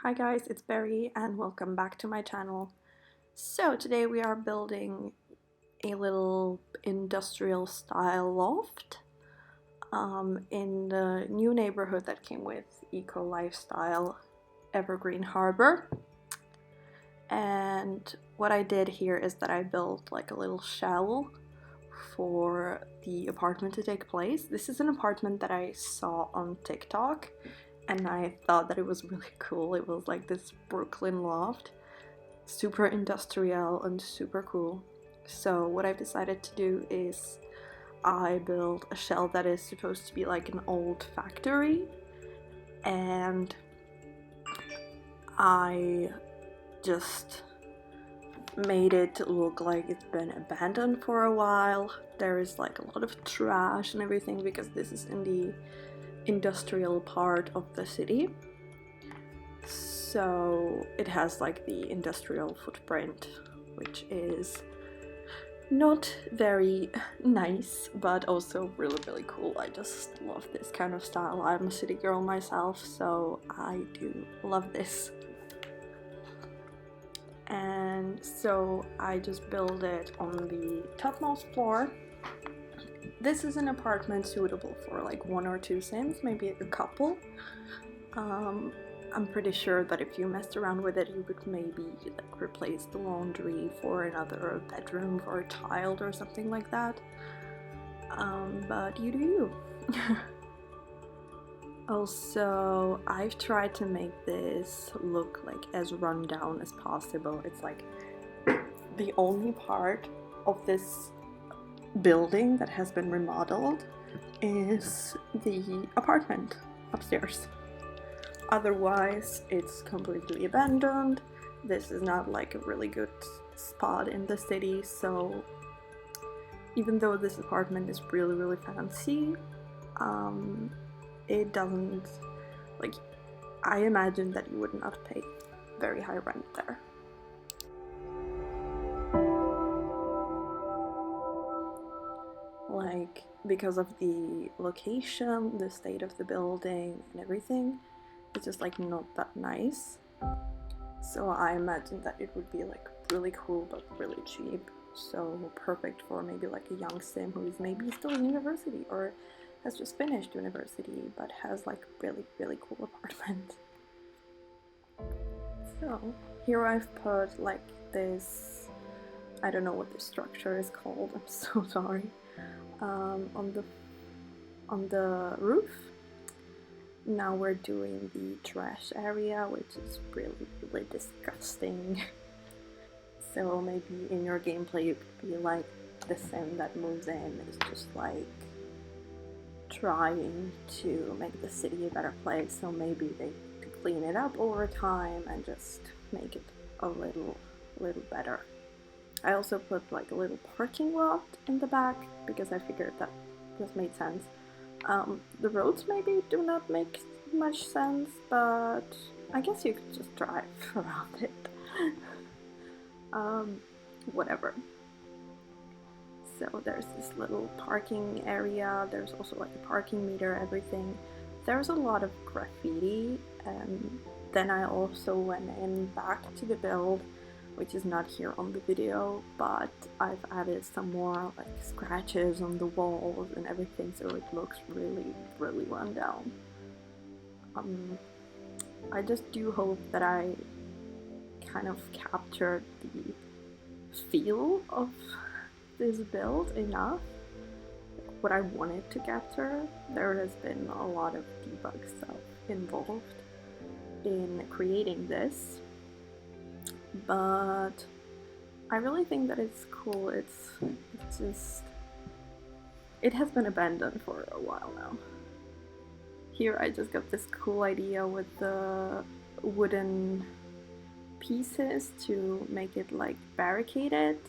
Hi guys, it's Berry and welcome back to my channel. So today we are building a little industrial style loft in the new neighborhood that came with Eco Lifestyle Evergreen Harbor. And what I did here is that I built like a little shell for the apartment to take place. This is an apartment that I saw on TikTok and I thought that it was really cool. It was like this Brooklyn loft, super industrial and super cool. So what I've decided to do is I built a shell that is supposed to be like an old factory, and I just made it look like it's been abandoned for a while. There is like a lot of trash and everything because this is in the industrial part of the city, so it has like the industrial footprint, which is not very nice but also really cool. I just love this kind of style. I'm a city girl myself, so I do love this. And so I just built it on the topmost floor. This is an apartment suitable for like 1 or 2 Sims, maybe a couple. I'm pretty sure that if you messed around with it, you could maybe like replace the laundry for another bedroom for a child or something like that. But you do you. Also, I've tried to make this look like as run down as possible. It's like the only part of this building that has been remodeled is the apartment upstairs. Otherwise, it's completely abandoned. This is not like a really good spot in the city, so even though this apartment is really fancy, it doesn't, like, I imagine that you would not pay very high rent there. Like, because of the location, the state of the building and everything, it's just like not that nice. So I imagine that it would be like really cool but really cheap. So perfect for maybe like a young sim who is maybe still in university or has just finished university but has like really cool apartment. So here I've put like this, I don't know what this structure is called, I'm so sorry, on the roof. Now we're doing the trash area, which is really disgusting. So maybe in your gameplay you could be like the sim that moves in is just like trying to make the city a better place, so maybe they could clean it up over time and just make it a little better. I also put like a little parking lot in the back because I figured that this made sense. The roads maybe do not make much sense, but I guess you could just drive around it. Whatever. So there's this little parking area, there's also like a parking meter, everything. There's a lot of graffiti, and then I also went in back to the build, which is not here on the video, but I've added some more like scratches on the walls and everything, so it looks really run down. I just do hope that I kind of captured the feel of this build enough, what I wanted to capture. There has been a lot of debug stuff involved in creating this, but I really think that it's cool. It's just, it has been abandoned for a while now. Here I just got this cool idea with the wooden pieces to make it like barricaded,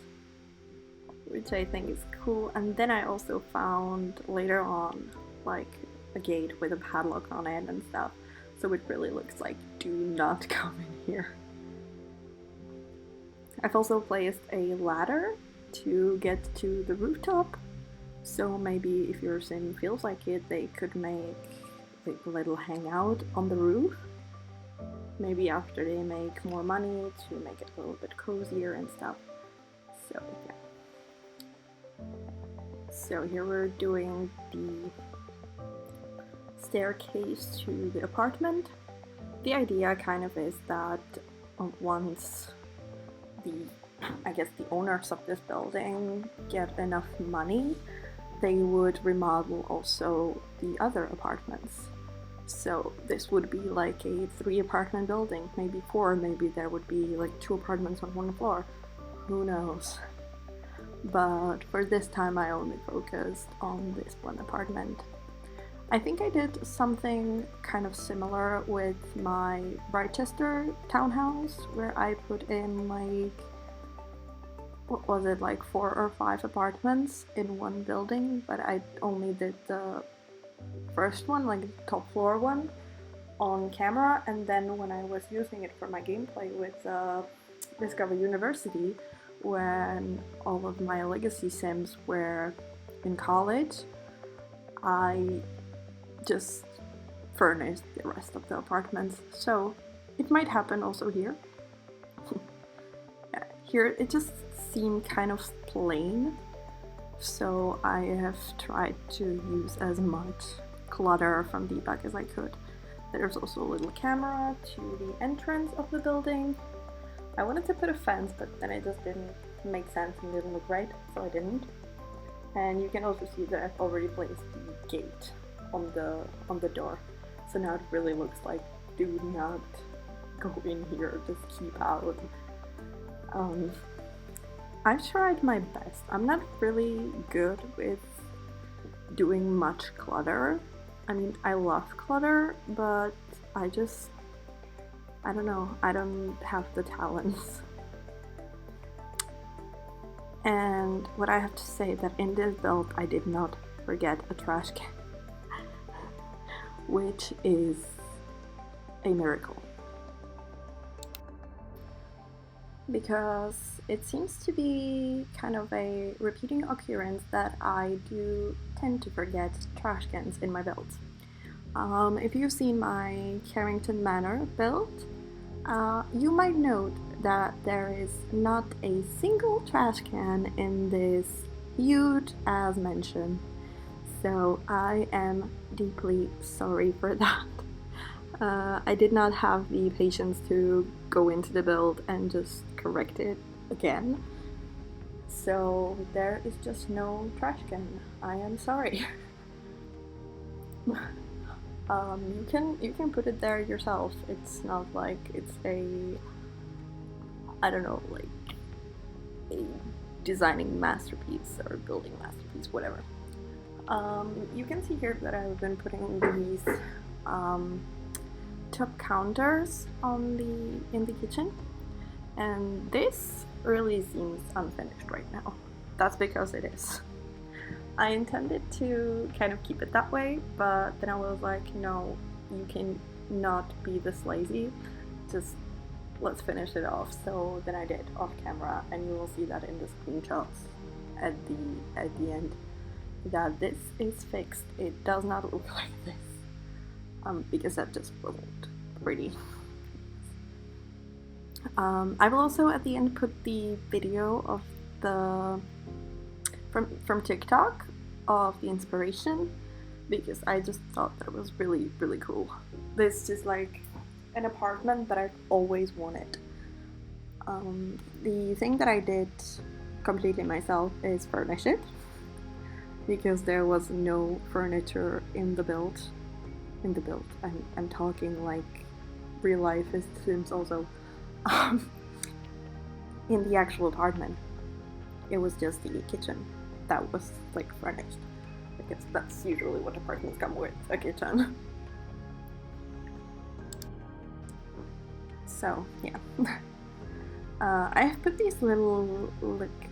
which I think is cool. And then I also found later on like a gate with a padlock on it and stuff, so it really looks like do not come in here. I've also placed a ladder to get to the rooftop, so maybe if your sim feels like it, they could make like a little hangout on the roof. maybe after they make more money to make it a little bit cozier and stuff. So yeah. So here we're doing the staircase to the apartment. The idea kind of is that once I guess the owners of this building get enough money, they would remodel also the other apartments. So this would be like a 3-apartment building, maybe 4, maybe there would be like 2 apartments on 1 floor. Who knows? But for this time I only focused on this 1 apartment. I think I did something kind of similar with my Rochester townhouse, where I put in like, what was it, like 4 or 5 apartments in 1 building, but I only did the first one, like the top floor one, on camera, and then when I was using it for my gameplay with Discover University, when all of my legacy sims were in college, I just furnished the rest of the apartments. So it might happen also here. Here it just seemed kind of plain, so I have tried to use as much clutter from debug as I could. There's also a little camera to the entrance of the building. I wanted to put a fence, but then it just didn't make sense and didn't look right, so I didn't. And you can also see that I've already placed the gate on the door, so now it really looks like do not go in here, just keep out. I've tried my best. I'm not really good with doing much clutter. I mean, I love clutter, but I don't know, I don't have the talents. And what I have to say that in this build I did not forget a trash can, which is a miracle. Because it seems to be kind of a repeating occurrence that I do tend to forget trash cans in my builds. If you've seen my Carrington Manor build, you might note that there is not a single trash can in this huge as mentioned. So I am deeply sorry for that. I did not have the patience to go into the build and just correct it again. So there is just no trash can. I am sorry. You can put it there yourself. It's not like it's a, I don't know, like a designing masterpiece or building masterpiece, whatever. You can see here that I've been putting these top counters on in the kitchen, and this really seems unfinished right now. That's because it is. I intended to kind of keep it that way, but then I was like, no, you can not be this lazy, just let's finish it off. So then I did off camera, and you will see that in the screenshots at the end, that this is fixed. It does not look like this. Because that just wasn't pretty. I will also at the end put the video of the from TikTok of the inspiration, because I just thought that was really, really cool. This is like an apartment that I've always wanted. The thing that I did completely myself is furnish it, because there was no furniture in the build. I'm talking like real life is Sims also. In the actual apartment, it was just the kitchen that was like furnished, because that's usually what apartments come with, a kitchen. So yeah. I have put these little like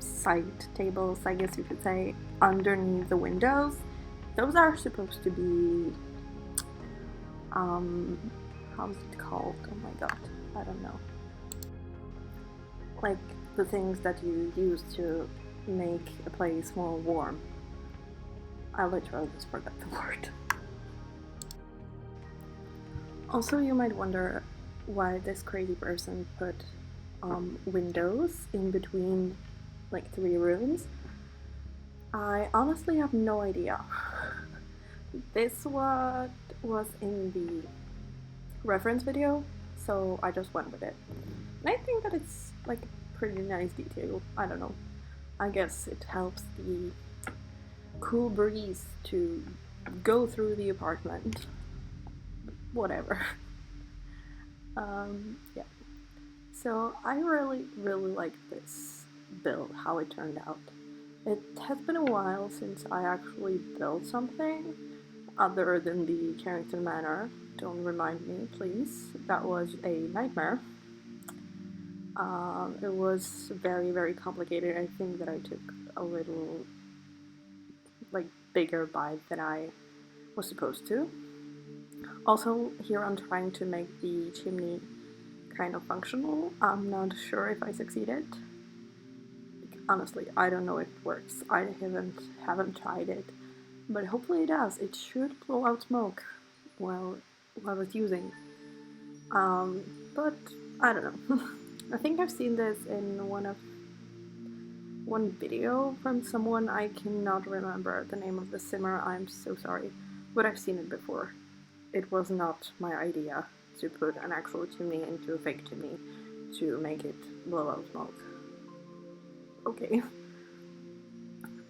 side tables, I guess you could say, underneath the windows. Those are supposed to be how's it called? Oh my god, I don't know. Like the things that you use to make a place more warm. I literally just forgot the word. Also, you might wonder why this crazy person put windows in between like 3 rooms. I honestly have no idea. This what was in the reference video, so I just went with it. And I think that it's like a pretty nice detail. I don't know. I guess it helps the cool breeze to go through the apartment. Whatever. Yeah. So I really like this build, how it turned out. It has been a while since I actually built something other than the character manor. Don't remind me, please. That was a nightmare. It was very complicated. I think that I took a little like bigger bite than I was supposed to. Also, here I'm trying to make the chimney kind of functional. I'm not sure if I succeeded. Honestly, I don't know if it works. I haven't tried it, but hopefully it does. It should blow out smoke while it's using. But I don't know. I think I've seen this in one video from someone. I cannot remember the name of the simmer. I'm so sorry, but I've seen it before. It was not my idea to put an actual chimney into a fake chimney to make it blow out smoke. Okay.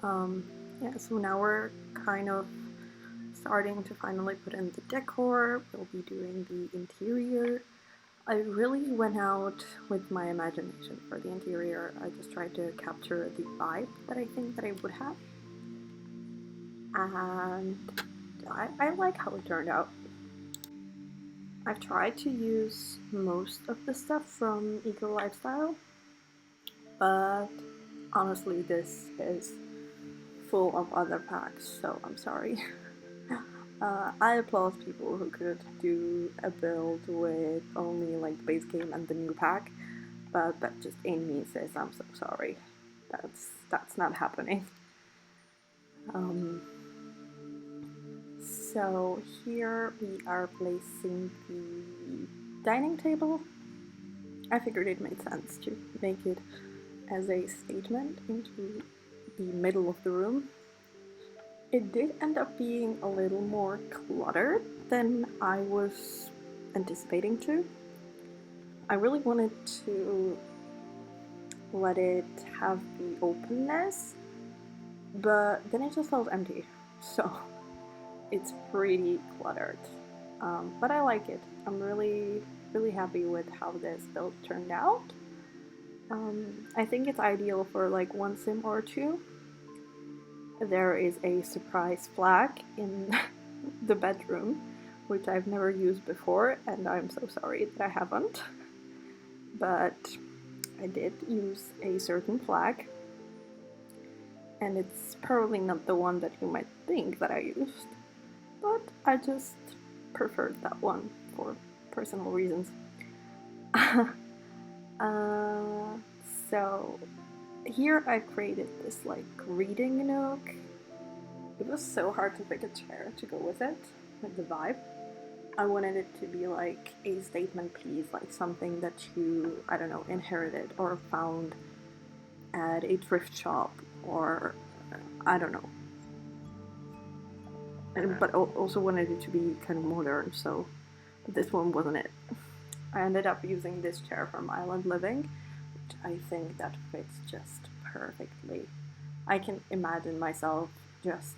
Yeah, so now we're kind of starting to finally put in the decor. We'll be doing the interior. I really went out with my imagination for the interior. I just tried to capture the vibe that I think that I would have. And I like how it turned out. I've tried to use most of the stuff from Eco Lifestyle, but honestly this is full of other packs, so I'm sorry. I applaud people who could do a build with only like the base game and the new pack, but that just in me says I'm so sorry. That's not happening. So here we are placing the dining table. I figured it made sense to make it as a statement into the middle of the room. It did end up being a little more cluttered than I was anticipating to. I really wanted to let it have the openness, but then it just felt empty, so it's pretty cluttered. But I like it. I'm really happy with how this build turned out. I think it's ideal for like one sim or two. There is a surprise flag in the bedroom, which I've never used before, and I'm so sorry that I haven't. But I did use a certain flag, and it's probably not the one that you might think that I used, but I just preferred that one for personal reasons. So here I created this like reading nook. It was so hard to pick a chair to go with it, with the vibe. I wanted it to be like a statement piece, like something that you, I don't know, inherited or found at a thrift shop, or I don't know. But also wanted it to be kind of modern, so this one wasn't it. I ended up using this chair from Island Living, which I think that fits just perfectly. I can imagine myself just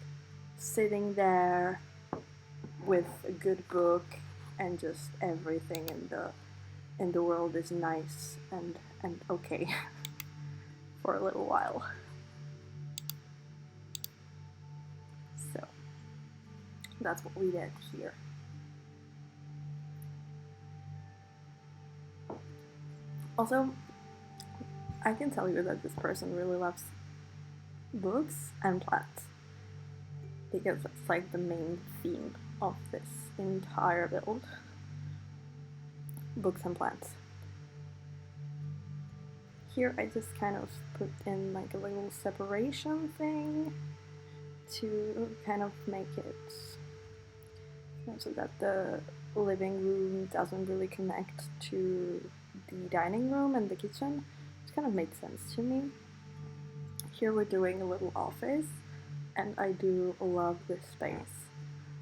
sitting there with a good book, and just everything in the world is nice and okay for a little while. So that's what we did here. Also, I can tell you that this person really loves books and plants, because it's like the main theme of this entire build. Books and plants. Here I just kind of put in like a little separation thing to kind of make it so that the living room doesn't really connect to the dining room and the kitchen, which kind of made sense to me. Here we're doing a little office, and I do love this space.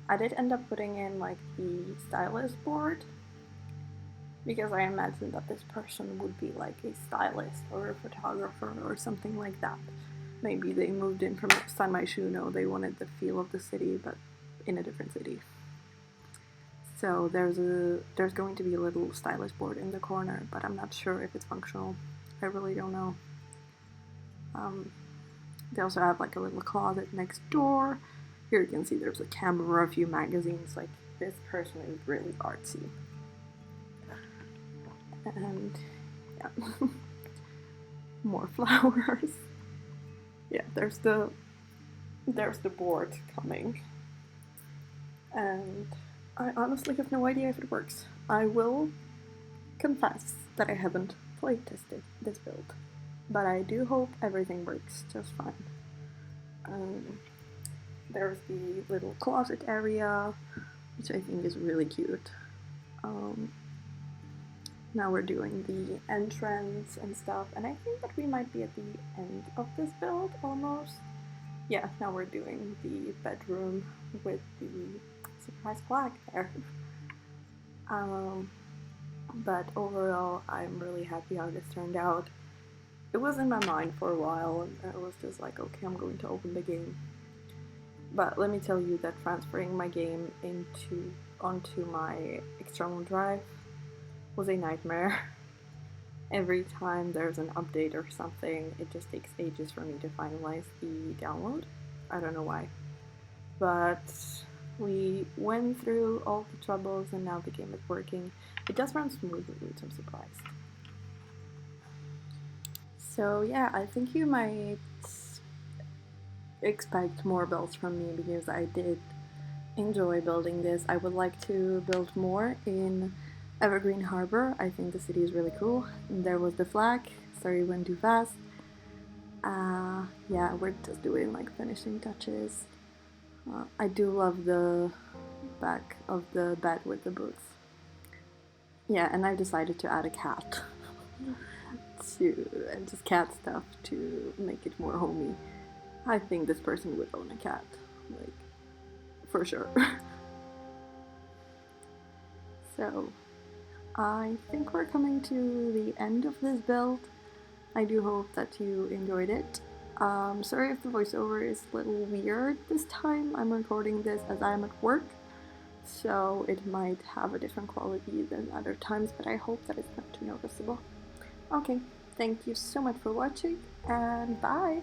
I did end up putting in like the stylus board because I imagine that this person would be like a stylist or a photographer or something like that. Maybe they moved in from San Myshuno, they wanted the feel of the city, but in a different city. So there's going to be a little stylus board in the corner, but I'm not sure if it's functional. I really don't know. They also have like a little closet next door. Here you can see there's a camera, a few magazines. Like, this person is really artsy. And yeah, more flowers. Yeah, there's the board coming. And I honestly have no idea if it works. I will confess that I haven't play tested this build, but I do hope everything works just fine. There's the little closet area, which I think is really cute. Now we're doing the entrance and stuff, and I think that we might be at the end of this build almost. Yeah, now we're doing the bedroom with the surprise plaque there. But overall, I'm really happy how this turned out. It was in my mind for a while, and I was just like, okay, I'm going to open the game. But let me tell you that transferring my game onto my external drive was a nightmare. Every time there's an update or something, it just takes ages for me to finalize the download. I don't know why. But we went through all the troubles and now the game is working. It does run smoothly, which I'm surprised. So yeah, I think you might expect more builds from me because I did enjoy building this. I would like to build more in Evergreen Harbor. I think the city is really cool. And there was the flag. Sorry, it went too fast. Yeah, we're just doing like finishing touches. I do love the back of the bed with the books. Yeah, and I decided to add a cat and just cat stuff to make it more homey. I think this person would own a cat, like, for sure. So, I think we're coming to the end of this build. I do hope that you enjoyed it. Sorry if the voiceover is a little weird this time. I'm recording this as I'm at work, so it might have a different quality than other times, but I hope that it's not too noticeable. Okay, thank you so much for watching, and bye!